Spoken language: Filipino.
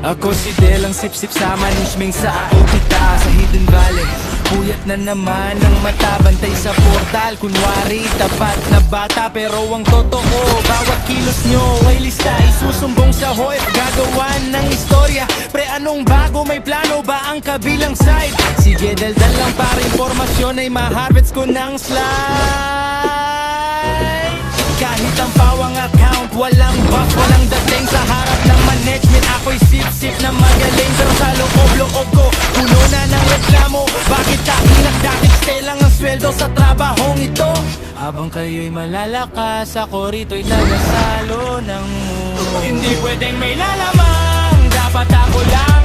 Ako si Del, ang sip-sip sa manishming sa Opita sa Hidden Valley. Puyat na naman ang matabantay sa portal. Kunwari tapat na bata pero ang totoo, bawat kilos nyo ay lista, isusumbong sa HOF. Gagawan ng istorya, pre anong bago, may plano ba ang kabilang side? Sige daldal lang para informasyon ay ma-harvest ko ng slide. Kahit ang pawang account, walang buff, walang dating sa harap ng management. Ako'y sip-sip na magaling, pero sa loob-loob ko puno na ng reklamo. Bakit kakinak dating stay lang ang sweldo sa trabahong ito? Habang kayo'y malalakas, ako rito'y tagasalo ng mundo. Hindi pwedeng may lalamang, dapat ako lang